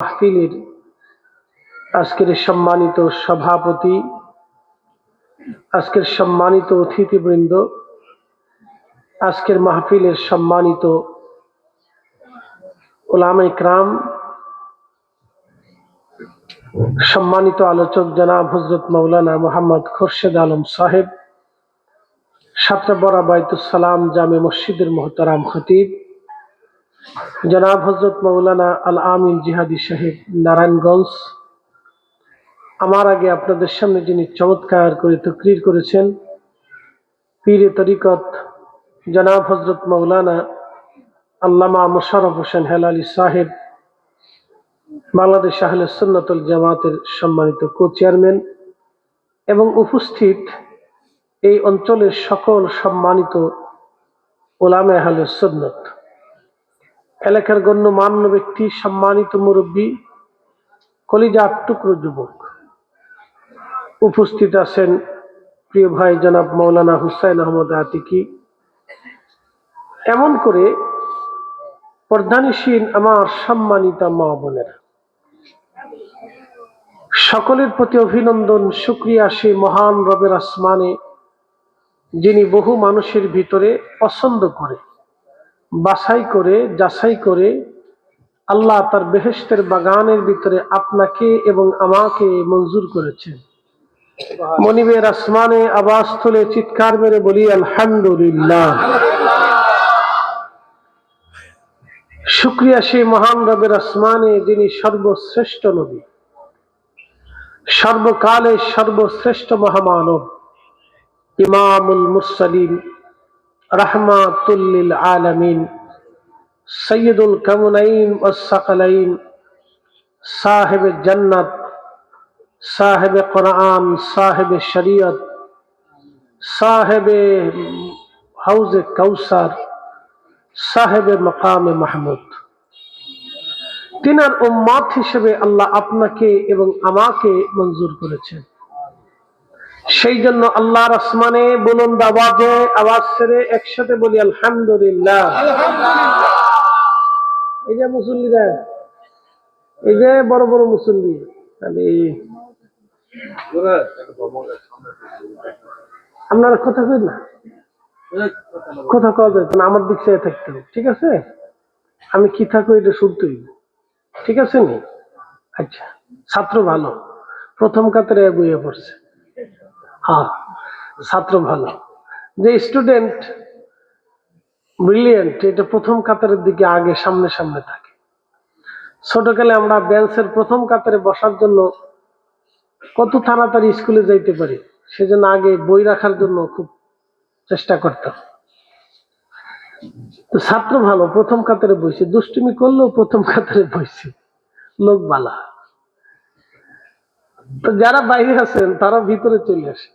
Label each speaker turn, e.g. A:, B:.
A: মাহফিলের আজকের সম্মানিত সভাপতি, আজকের সম্মানিত অতিথিবৃন্দ, আজকের মাহফিলের সম্মানিত উলামায়ে কেরাম, সম্মানিত আলোচক জনাব হযরত মাওলানা মুহাম্মদ খুরশেদ আলম সাহেব, সাতরাবরা বাইতুস সালাম জামে মসজিদের মোহতারাম খতিব জনাব হযরত মাওলানা আল আমিন জিহাদি সাহেব নারায়ণগঞ্জ, আমার আগে আপনাদের সামনে যিনি চমৎকার করে তাকরীর করেছেন পীরে তরিকত জনাব হযরত মাওলানা আল্লামা মোশাররফ হোসেন হেলালি সাহেব, বাংলাদেশ আহলে সুন্নাত ওয়াল জামাতের সম্মানিত কো-চেয়ারম্যান, এবং উপস্থিত এই অঞ্চলের সকল সম্মানিত উলামায়ে আহলে সুন্নাত, এলাকার গণ্যমান্য ব্যক্তি, সম্মানিত মুরব্বী, কলিজার টুকরো যুবক, উপস্থিত আছেন প্রিয় ভাই জনাব মাওলানা হুসাইন আহমদ আতিকি, এমন করে পর্দানিশীন আমার সম্মানিত মা বোনেরা, সকলের প্রতি অভিনন্দন, শুকরিয়া সেই মহান রবের আসমানে যিনি বহু মানুষের ভিতরে পছন্দ করে, বাছাই করে, যাচাই করে আল্লাহ তার বেহেশতের বাগানের ভিতরে আপনাকে এবং আমাকে মঞ্জুর করেছেন। মনিবের আসমানে আওয়াজ তুলে চিৎকার মেরে বলি আলহামদুলিল্লাহ। শুকরিয়া সেই মহান রবের আসমানে যিনি সর্বশ্রেষ্ঠ নবী, সর্বকালে সর্বশ্রেষ্ঠ মহামানব, ইমামুল মুরসালিন, রাহমাতুল লিল আলামিন, সৈয়দুল কাউনাইন ওয়াস সাকালাইন, সাহেবে জান্নাত, সাহেবে কোরআন, সাহেবে শরীয়ত, সাহেবে হাউজে কাউসার, সাহেবে মাকামে মাহমুদ, তিনার উম্মত হিসেবে আল্লাহ আপনাকে এবং আমাকে মঞ্জুর করেছেন। সেই জন্য আল্লাহর আসমানে বুলন্দ আওয়াজে আওয়াজ ছেড়ে একসাথে বলি আলহামদুলিল্লাহ। এই যে মুসল্লিরা, এই যে বড় বড় মুসল্লি, আপনারা কথা কই না, কথা কওয়া যায় না, আমার দিক চেয়ে থাকতে হবে, ঠিক আছে? আমি কি থাকবো এটা শুনতেই, ঠিক আছে নি? আচ্ছা, ছাত্র ভালো, প্রথম কাতারে বইয়ে পড়ছে। হ্যাঁ, ছাত্র ভালো, যে স্টুডেন্ট ব্রিলিয়েন্ট, এটা প্রথম কাতারের দিকে আগে সামনে সামনে থাকে। ছোটকালে আমরা বেঞ্চের প্রথম কাতারে বসার জন্য কত তাড়াতাড়ি স্কুলে যাইতে পারি, সেজন্য আগে বই রাখার জন্য খুব চেষ্টা করতাম। তো ছাত্র ভালো, প্রথম কাতারে বইছে, দুষ্টুমি করলেও প্রথম কাতারে বইছে, লোক বালা। তো যারা বাইরে আছেন তারা ভিতরে চলে আসে,